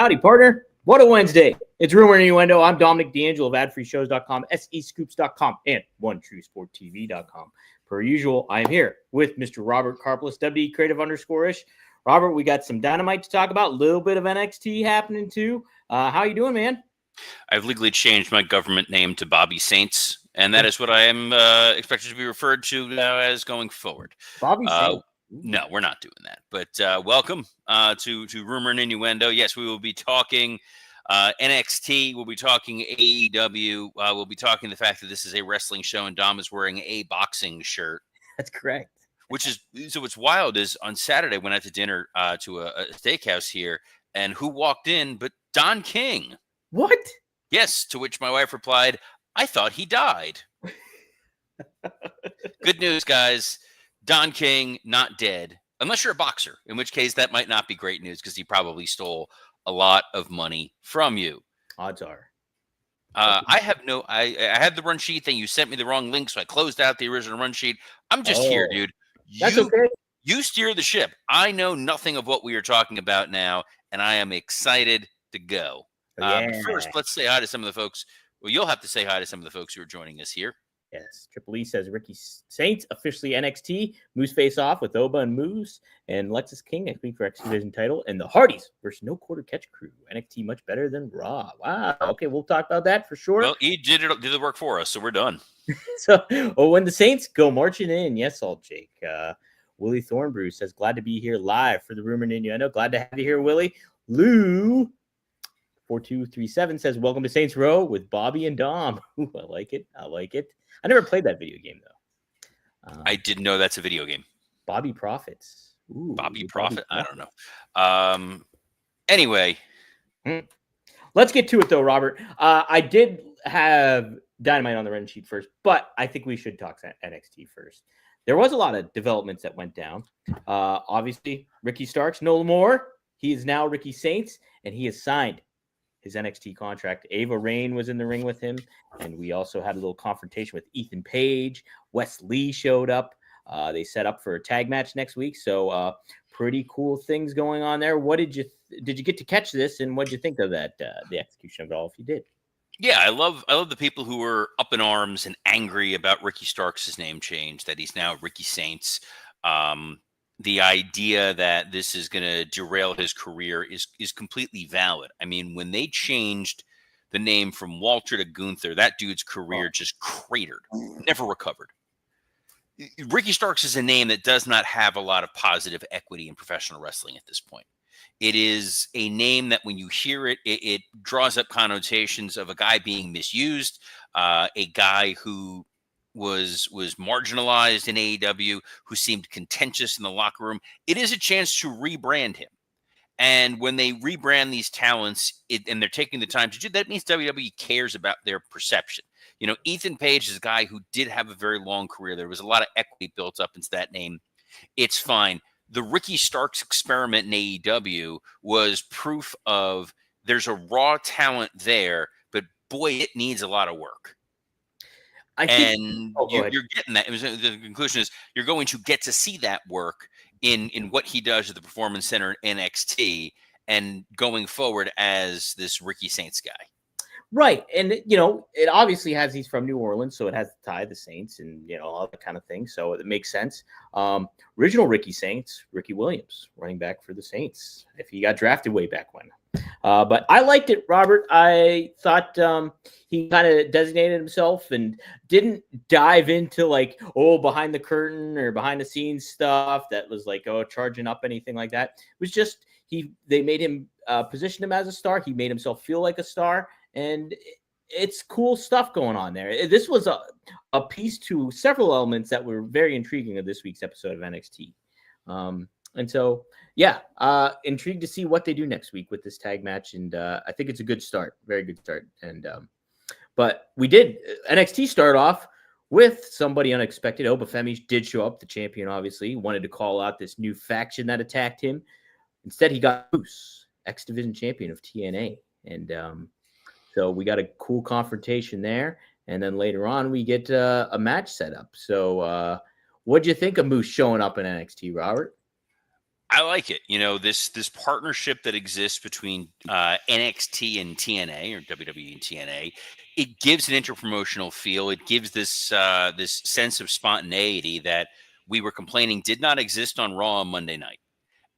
Howdy, partner. What a Wednesday. It's Rumor and Innuendo. I'm Dominic D'Angelo of adfreeshows.com, SEScoops.com, and OneTrueSportTV.com. Per usual, I'm here with Mr. Robert Karplis, WD Creative _ish. Robert, we got some Dynamite to talk about, a little bit of NXT happening too. How you doing, man? I've legally changed my government name to Bobby Saints, and that is what I am expected to be referred to now as going forward. Bobby Saints. No, we're not doing that. But welcome to Rumor and Innuendo. Yes, we will be talking NXT. We'll be talking AEW. We'll be talking the fact that this is a wrestling show and Dom is wearing a boxing shirt. That's correct. Which is so. What's wild is on Saturday went out to dinner to a steakhouse here, and who walked in but Don King? What? Yes. To which my wife replied, "I thought he died." Good news, guys. Don King, not dead, unless you're a boxer, in which case that might not be great news because he probably stole a lot of money from you. Odds are. I had the run sheet thing. You sent me the wrong link, so I closed out the original run sheet. I'm just here, dude. That's okay. You steer the ship. I know nothing of what we are talking about now, and I am excited to go. But first, let's say hi to some of the folks. Well, you'll have to say hi to some of the folks who are joining us here. Yes, Triple E says Ricky Saints officially NXT. Moose face off with Oba and Moose and Lexus King next week for X Division title. And the Hardys versus No Quarter Catch Crew. NXT much better than Raw. Wow. Okay, we'll talk about that for sure. Well, he did the work for us, so we're done. When the Saints go marching in, yes, all Jake. Willie Thornbrew says glad to be here live for the Rumor and Innuendo. Glad to have you here, Willie. Lou 4237 says welcome to Saints Row with Bobby and Dom. Ooh, I like it. I never played that video game, though. I didn't know that's a video game. Bobby Profits. Ooh, Bobby Profit? I don't know. Anyway. Let's get to it, though, Robert. I did have Dynamite on the run sheet first, but I think we should talk NXT first. There was a lot of developments that went down. Obviously, Ricky Starks, no more. He is now Ricky Saints, and he has signed his NXT contract. Ava Rain was in the ring with him, and we also had a little confrontation with Ethan Page. Wes Lee showed up. They set up for a tag match next week, so pretty cool things going on there. What did you get to catch this, and what did you think of that? The execution of it all, if you did? Yeah, I love the people who were up in arms and angry about Ricky Starks' name change, that he's now Ricky Saints. The idea that this is going to derail his career is completely valid. I mean, when they changed the name from Walter to Gunther, that dude's career just cratered, never recovered. Ricky Starks is a name that does not have a lot of positive equity in professional wrestling at this point. It is a name that when you hear it, it draws up connotations of a guy being misused, a guy who was marginalized in AEW, who seemed contentious in the locker room. It is a chance to rebrand him. And when they rebrand these talents and they're taking the time to do that, means WWE cares about their perception. You know, Ethan Page is a guy who did have a very long career. There was a lot of equity built up into that name. It's fine. The Ricky Starks experiment in AEW was proof of there's a raw talent there, but boy, it needs a lot of work. You're getting that. The conclusion is you're going to get to see that work in what he does at the Performance Center in NXT and going forward as this Ricky Saints guy. Right. And, you know, it obviously has, he's from New Orleans, so it has to tie the Saints and, you know, all that kind of thing. So it makes sense. Original Ricky Saints, Ricky Williams, running back for the Saints, if he got drafted way back when. But I liked it, Robert. I thought he kind of designated himself and didn't dive into like, behind the curtain or behind the scenes stuff that was like, charging up anything like that. It was just they made him position him as a star. He made himself feel like a star. And it's cool stuff going on there. This was a piece to several elements that were very intriguing of this week's episode of NXT. And so, yeah, intrigued to see what they do next week with this tag match. And I think it's a good start, very good start. And but we did NXT start off with somebody unexpected. Obafemi did show up, the champion, obviously. He wanted to call out this new faction that attacked him. Instead, he got Moose, X Division champion of TNA. And so we got a cool confrontation there. And then later on, we get a match set up. So what'd you think of Moose showing up in NXT, Robert? I like it. This partnership that exists between NXT and TNA, or WWE and TNA, it gives an interpromotional feel. It gives this sense of spontaneity that we were complaining did not exist on Raw on Monday night.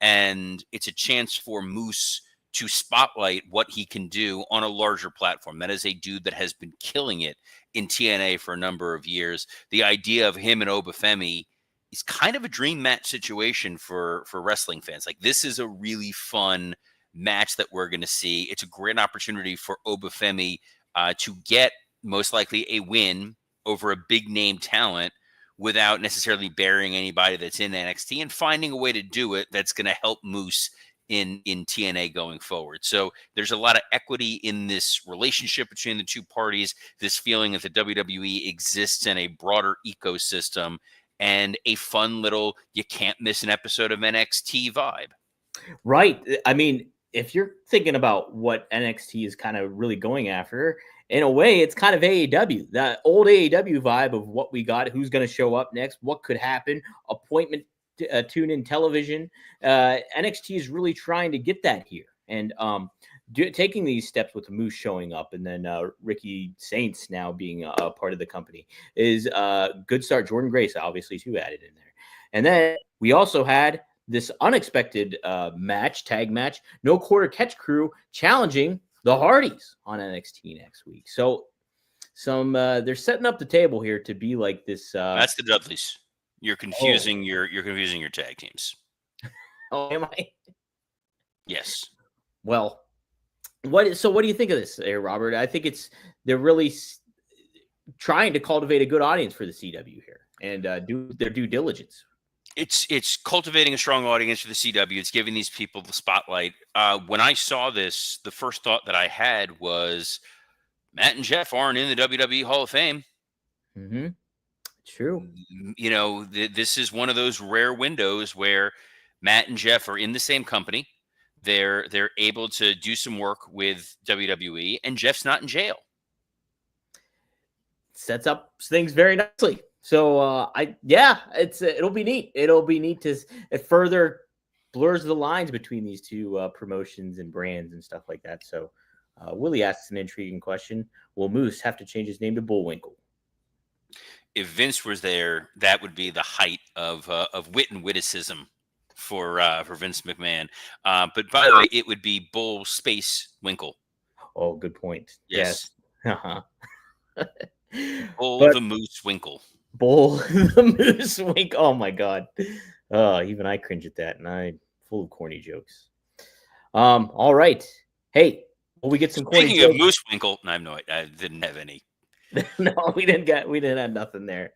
And it's a chance for Moose to spotlight what he can do on a larger platform. That is a dude that has been killing it in TNA for a number of years. The idea of him and Obafemi is kind of a dream match situation for wrestling fans. Like, this is a really fun match that we're going to see. It's a great opportunity for Obafemi to get most likely a win over a big name talent without necessarily burying anybody that's in NXT, and finding a way to do it that's going to help Moose in TNA going forward. So there's a lot of equity in this relationship between the two parties, this feeling that the WWE exists in a broader ecosystem, and a fun little, you can't miss an episode of NXT vibe. Right. I mean, if you're thinking about what NXT is kind of really going after, in a way, it's kind of AEW, that old AEW vibe of what we got, who's going to show up next, what could happen, appointment, tune in television. NXT is really trying to get that here. And taking these steps with the Moose showing up, and then Ricky Saints now being a part of the company is a good start. Jordan Grace, obviously, too, added in there. And then we also had this unexpected tag match, no quarter catch crew challenging the Hardys on NXT next week. So they're setting up the table here to be like this. That's the Dudleys. You're confusing you're confusing your tag teams. Oh, am I? Yes. Well, what do you think of this there, Robert? I think they're really trying to cultivate a good audience for the CW here and do their due diligence. It's cultivating a strong audience for the CW. It's giving these people the spotlight. When I saw this, the first thought that I had was Matt and Jeff aren't in the WWE Hall of Fame. Mm-hmm. True. This is one of those rare windows where Matt and Jeff are in the same company. They're able to do some work with WWE, and Jeff's not in jail. Sets up things very nicely. So it'll be neat. It'll be neat to it further blurs the lines between these two promotions and brands and stuff like that. So Willie asks an intriguing question: will Moose have to change his name to Bullwinkle? If Vince was there, that would be the height of wit and witticism for Vince McMahon. But by the way, it would be Bull Space Winkle. Oh, good point. Yes. Uh-huh. Bull the Moose Winkle. Bull the Moose Winkle. Oh my God. Even I cringe at that, and I'm full of corny jokes. All right. Hey, will we get some corny Speaking of Moose Winkle, no, I have no idea. I didn't have any. No, we didn't have nothing there.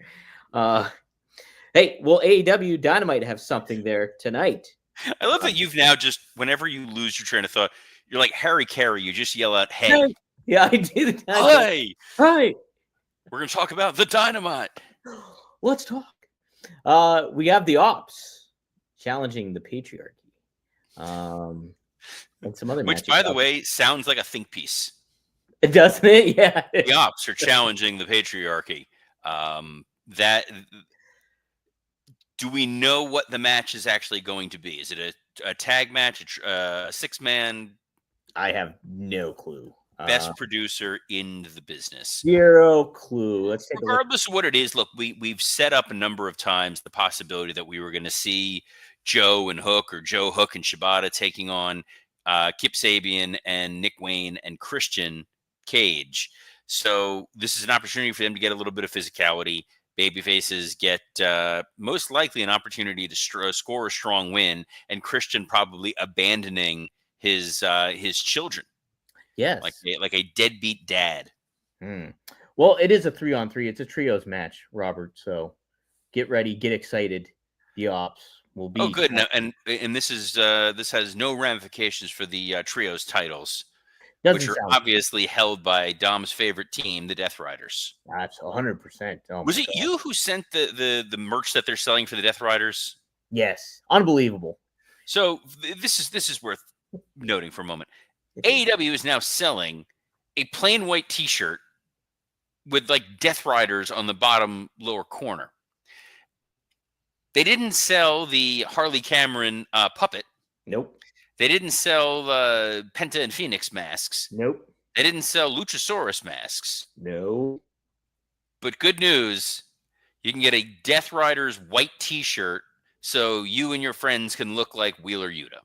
Hey, will AEW Dynamite have something there tonight? I love that you've now just, whenever you lose your train of thought, you're like Harry Carey. You just yell out, "Hey!" Yeah, I do. Hey! Hey! We're going to talk about the Dynamite. Let's talk. We have the Ops challenging the Patriarchy. And some other Which, by the way, sounds like a think piece. Doesn't it? Yeah. The Ops are challenging the Patriarchy. Do we know what the match is actually going to be? Is it a tag match, a 6-man? I have no clue. Best producer in the business. Zero clue. Let's take Regardless of what it is, look, we've set up a number of times the possibility that we were going to see Joe and Hook, or Joe, Hook, and Shibata taking on Kip Sabian and Nick Wayne and Christian Cage. So this is an opportunity for them to get a little bit of physicality. Babyfaces get most likely an opportunity to score a strong win, and Christian probably abandoning his children. Yes, like a deadbeat dad. Well, it is a 3-on-3. It's a trios match, Robert. So get ready, get excited. The Ops will be. Oh, good. And this has no ramifications for the trios titles, which are obviously held by Dom's favorite team, the Death Riders. That's 100%. Oh, was it you who sent the merch that they're selling for the Death Riders? Yes, unbelievable. So this is worth noting for a moment. AEW is now selling a plain white T-shirt with like Death Riders on the bottom lower corner. They didn't sell the Harley Cameron puppet. Nope. They didn't sell Penta and Phoenix masks. Nope. They didn't sell Luchasaurus masks. No. But good news, you can get a Death Riders white T-shirt so you and your friends can look like Wheeler Yuta.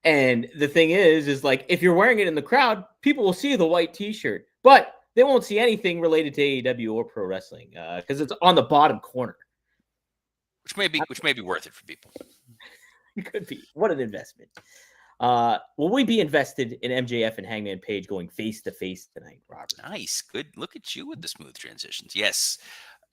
And the thing is like if you're wearing it in the crowd, people will see the white T-shirt, but they won't see anything related to AEW or pro wrestling because it's on the bottom corner. Which may be worth it for people. It could be. What an investment. Will we be invested in MJF and Hangman Page going face to face tonight, Robert? Nice. Good. Look at you with the smooth transitions. Yes.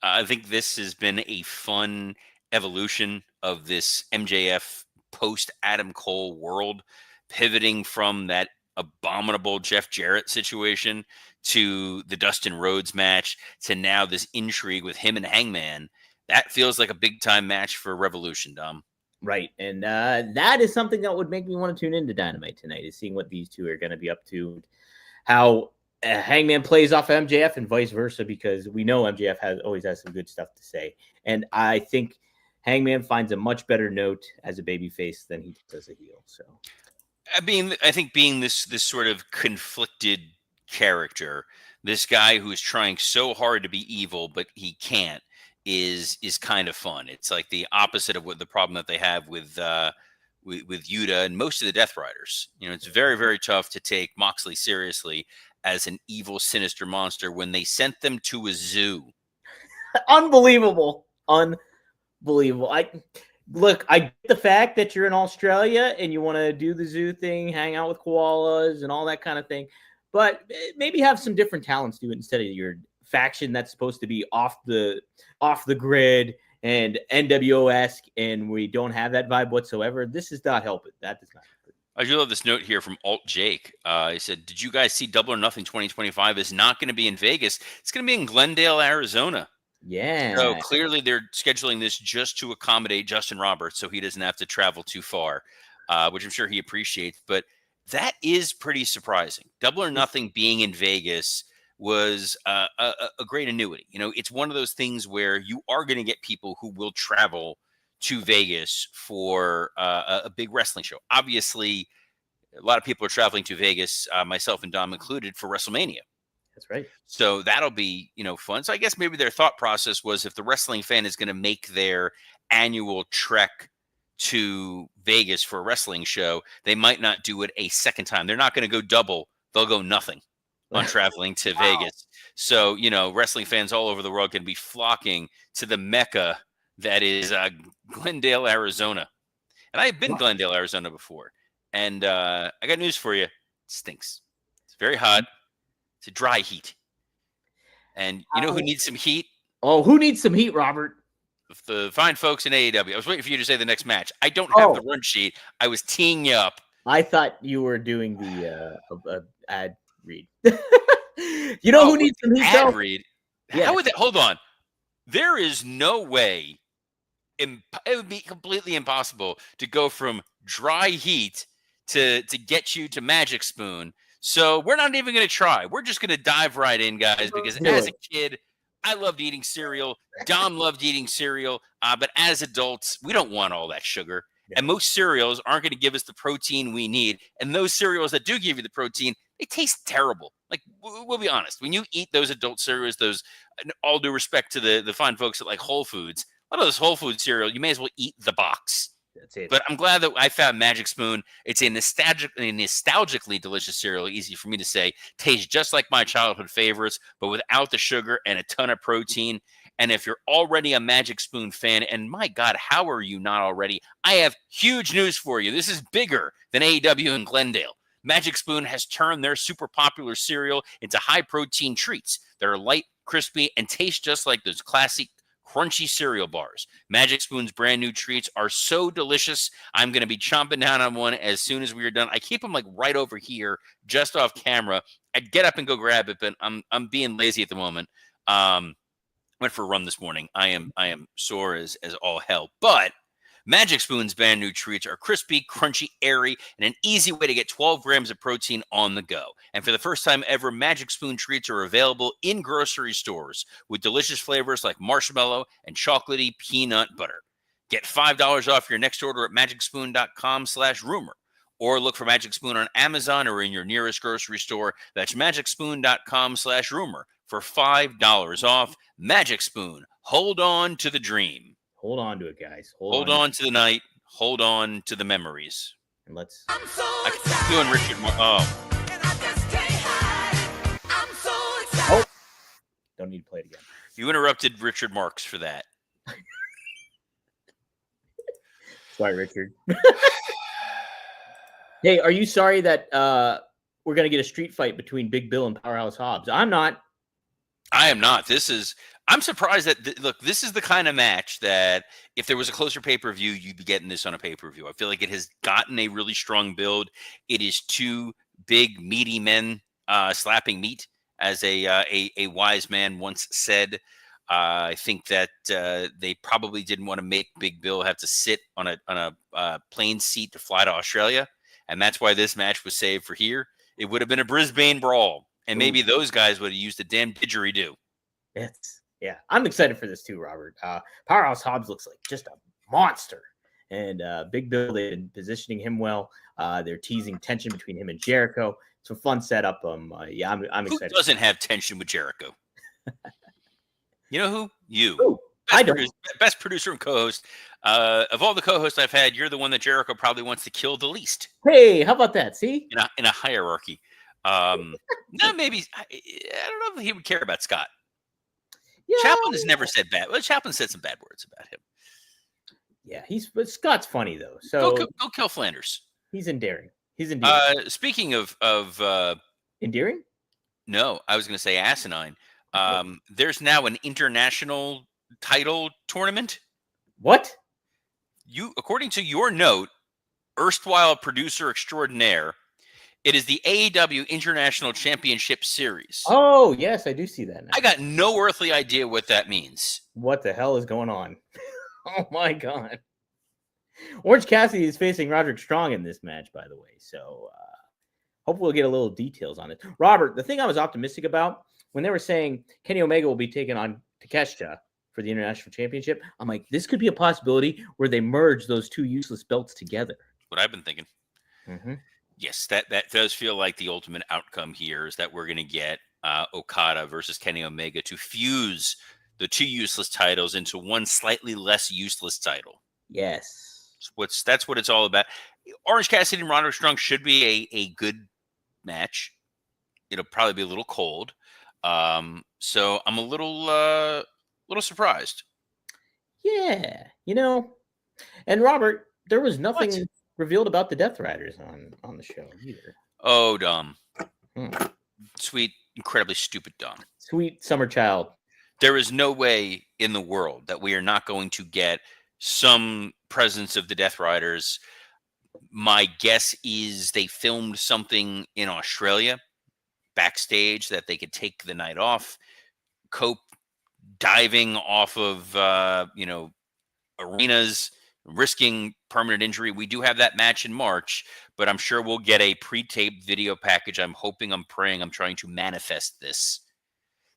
I think this has been a fun evolution of this MJF post Adam Cole world, pivoting from that abominable Jeff Jarrett situation to the Dustin Rhodes match to now this intrigue with him and Hangman. That feels like a big time match for Revolution, Dom. Right. And that is something that would make me want to tune into Dynamite tonight, is seeing what these two are going to be up to, how Hangman plays off MJF and vice versa, because we know MJF always has some good stuff to say. And I think Hangman finds a much better note as a babyface than he does a heel. So, I think being this sort of conflicted character, this guy who is trying so hard to be evil, but he can't, is kind of fun. It's like the opposite of what the problem that they have with Yuta and most of the Death Riders. You know, it's very, very tough to take Moxley seriously as an evil, sinister monster when they sent them to a zoo. Unbelievable. Unbelievable. I get the fact that you're in Australia and you want to do the zoo thing, hang out with koalas and all that kind of thing, but maybe have some different talents do it instead of your faction that's supposed to be off the grid and NWO-esque, and we don't have that vibe whatsoever. This does not help it. That does not help it. I do love this note here from Alt Jake. He said, "Did you guys see Double or Nothing 2025 is not going to be in Vegas? It's going to be in Glendale, Arizona." Yeah. So clearly they're scheduling this just to accommodate Justin Roberts so he doesn't have to travel too far, which I'm sure he appreciates. But that is pretty surprising. Double or Nothing being in Vegas was a great annuity. You know, it's one of those things where you are going to get people who will travel to Vegas for a big wrestling show. Obviously, a lot of people are traveling to Vegas, myself and Dom included, for WrestleMania. That's right. So that'll be, fun. So I guess maybe their thought process was, if the wrestling fan is going to make their annual trek to Vegas for a wrestling show, they might not do it a second time. They're not going to go double. They'll go nothing on traveling to Vegas. So, wrestling fans all over the world can be flocking to the Mecca that is Glendale, Arizona. And I've been Glendale, Arizona before. And I got news for you. It stinks. It's very hot. It's a dry heat. And you know who needs some heat? Oh, who needs some heat, Robert? The fine folks in AEW. I was waiting for you to say the next match. I don't have the run sheet. I was teeing you up. I thought you were doing the ad read. You know who needs some heat? Ad read? Yeah. How would that? Hold on. There is no way. It would be completely impossible to go from dry heat to get you to Magic Spoon. So we're not even going to try. We're just going to dive right in, guys, because as a kid, I loved eating cereal. Dom loved eating cereal. But as adults, we don't want all that sugar. Yeah. And most cereals aren't going to give us the protein we need. And those cereals that do give you the protein, they taste terrible. Like, we'll be honest. When you eat those adult cereals, those, all due respect to the fine folks at like Whole Foods, a lot of this Whole Food cereal, you may as well eat the box. That's it. But I'm glad that I found Magic Spoon. It's a nostalgically delicious cereal, easy for me to say. Tastes just like my childhood favorites, but without the sugar and a ton of protein. And if you're already a Magic Spoon fan, and my God, how are you not already? I have huge news for you. This is bigger than AEW in Glendale. Magic Spoon has turned their super popular cereal into high-protein treats that are light, crispy, and taste just like those classic crunchy cereal bars. Magic Spoon's brand new treats are so delicious. I'm going to be chomping down on one as soon as we are done. I keep them like right over here, just off camera. I'd get up and go grab it, but I'm being lazy at the moment. Went for a run this morning. I am sore as all hell, but Magic Spoon's brand new treats are crispy, crunchy, airy, and an easy way to get 12 grams of protein on the go. And for the first time ever, Magic Spoon treats are available in grocery stores with delicious flavors like marshmallow and chocolatey peanut butter. Get $5 off your next order at magicspoon.com/rumor. Or look for Magic Spoon on Amazon or in your nearest grocery store. That's magicspoon.com/rumor for $5 off. Magic Spoon. Hold on to the dream. Hold on to it, guys. Hold on to the night. Hold on to the memories. And let's. I'm doing Richard. Oh, don't need to play it again. You interrupted Richard Marx for that. Sorry, Richard. Hey, are you sorry that we're going to get a street fight between Big Bill and Powerhouse Hobbs? I'm not. I am not. I'm surprised that, look, this is the kind of match that if there was a closer pay-per-view, you'd be getting this on a pay-per-view. I feel like it has gotten a really strong build. It is two big, meaty men slapping meat, as a wise man once said. I think that they probably didn't want to make Big Bill have to sit on a plane seat to fly to Australia. And that's why this match was saved for here. It would have been a Brisbane brawl. And maybe those guys would have used a damn didgeridoo. Yeah. I'm excited for this too, Robert. Powerhouse Hobbs looks like just a monster. And Big Bill, they've been positioning him well. They're teasing tension between him and Jericho. It's a fun setup. I'm excited. Who doesn't have tension with Jericho? You know who? You. Ooh, Best producer and co-host. Of all the co-hosts I've had, you're the one that Jericho probably wants to kill the least. Hey, how about that? See? In a hierarchy. No, maybe. I don't know if he would care about Scott. Yeah, Chaplin has never said bad. Well, Chaplin said some bad words about him. Yeah, but Scott's funny though. So go kill Flanders. He's endearing. Speaking of endearing? No, I was going to say asinine. There's now an international title tournament. What? According to your note, erstwhile producer extraordinaire, it is the AEW International Championship Series. Oh, yes, I do see that now. I got no earthly idea what that means. What the hell is going on? Oh, my God. Orange Cassidy is facing Roderick Strong in this match, by the way. So hopefully we'll get a little details on it. Robert, the thing I was optimistic about, when they were saying Kenny Omega will be taking on Takeshita for the International Championship, I'm like, this could be a possibility where they merge those two useless belts together. What I've been thinking. Mm-hmm. Yes, that does feel like the ultimate outcome here is that we're going to get Okada versus Kenny Omega to fuse the two useless titles into one slightly less useless title. Yes. That's what it's all about. Orange Cassidy and Roderick Strong should be a good match. It'll probably be a little cold. So I'm a little surprised. Yeah, and Robert, there was nothing revealed about the Death Riders on the show either. Oh, Dom. Sweet, incredibly stupid Dom. Sweet summer child. There is no way in the world that we are not going to get some presence of the Death Riders. My guess is they filmed something in Australia backstage that they could take the night off, cope diving off of arenas, risking permanent injury. We do have that match in March, but I'm sure we'll get a pre-taped video package. I'm hoping, I'm praying, I'm trying to manifest this,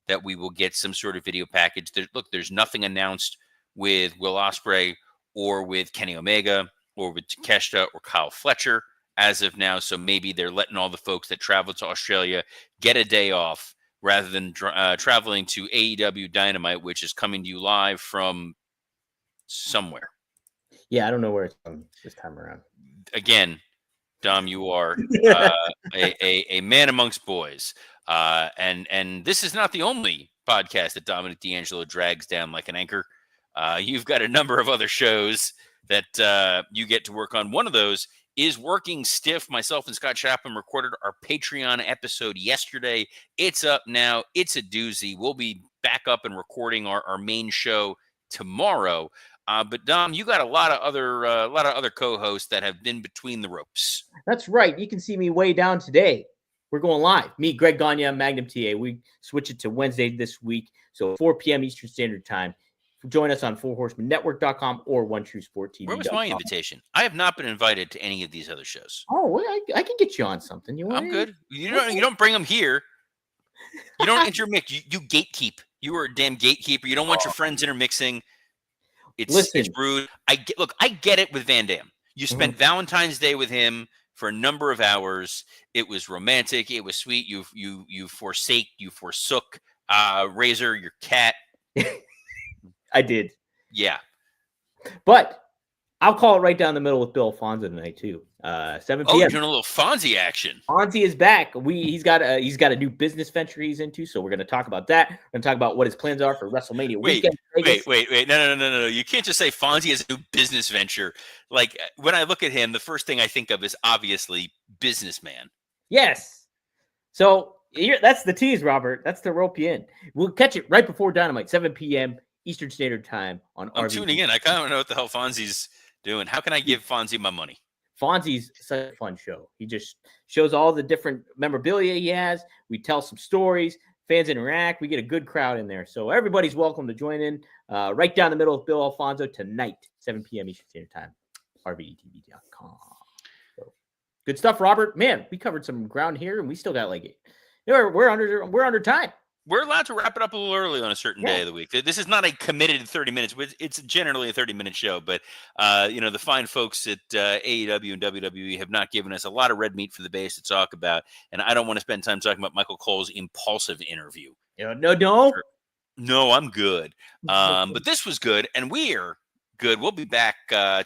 that we will get some sort of video package. There's nothing announced with Will Ospreay or with Kenny Omega or with Takeshita or Kyle Fletcher as of now. So maybe they're letting all the folks that travel to Australia get a day off rather than traveling to AEW Dynamite, which is coming to you live from somewhere. Yeah, I don't know where it's from this time around. Again, Dom, you are a man amongst boys. And this is not the only podcast that Dominic D'Angelo drags down like an anchor. You've got a number of other shows that you get to work on. One of those is Working Stiff. Myself and Scott Chapman recorded our Patreon episode yesterday. It's up now. It's a doozy. We'll be back up and recording our main show tomorrow. But Dom, you got a lot of other co-hosts that have been between the ropes. That's right. You can see me way down today. We're going live. Me, Greg Gagne, Magnum TA. We switch it to Wednesday this week, so 4 p.m. Eastern Standard Time. Join us on 4horsemanetwork.com or OneTrueSport.tv. Where was my invitation? I have not been invited to any of these other shows. Oh, well, I can get you on something. I'm good. You don't bring them here. You don't intermix. You gatekeep. You are a damn gatekeeper. You don't want your friends intermixing. It's Listen, rude. I get it with Van Damme. You spent Valentine's Day with him for a number of hours. It was romantic. It was sweet. You forsook Razor, your cat. I did, Yeah. but I'll call it right down the middle with Bill Alfonso tonight too. 7 Oh, you're p.m. doing a little Fonzie action. Fonzie is back. He's got a new business venture he's into, so we're going to talk about that. We're going to talk about what his plans are for WrestleMania Wait, weekend. in Vegas. wait. No. You can't just say Fonzie is a new business venture. Like, when I look at him, the first thing I think of is obviously businessman. Yes. So that's the tease, Robert. That's the rope you in. We'll catch it right before Dynamite, 7 p.m. Eastern Standard Time on I'm RVD. tuning in. I kind of know what the hell Fonzie's doing. How can I give Fonzie my money? Fonzie's such a fun show. He just shows all the different memorabilia he has. We tell some stories. Fans interact. We get a good crowd in there. So everybody's welcome to join in. Right down the middle of Bill Alfonso tonight, 7 p.m. Eastern Standard Time, RVDTV.com. So good stuff, Robert. Man, we covered some ground here, and we still got we're under time. We're allowed to wrap it up a little early on a certain day of the week. This is not a committed 30 minutes. It's generally a 30-minute show, but the fine folks at AEW and WWE have not given us a lot of red meat for the base to talk about, and I don't want to spend time talking about Michael Cole's impulsive interview. No, I'm good. But this was good, and we're good. We'll be back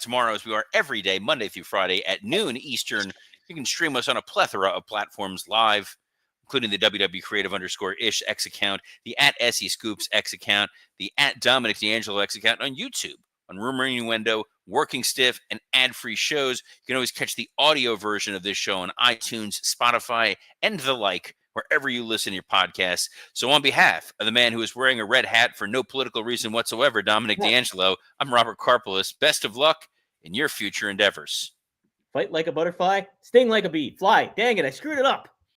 tomorrow, as we are every day, Monday through Friday at noon Eastern. You can stream us on a plethora of platforms live, including the WW Creative _ish X account, the @SE Scoops X account, the @Dominic D'Angelo X account on YouTube, on Rumor Innuendo, Working Stiff, and ad-free shows. You can always catch the audio version of this show on iTunes, Spotify, and the like, wherever you listen to your podcasts. So on behalf of the man who is wearing a red hat for no political reason whatsoever, Dominic D'Angelo, I'm Robert Karpelis. Best of luck in your future endeavors. Fight like a butterfly, sting like a bee, fly. Dang it, I screwed it up.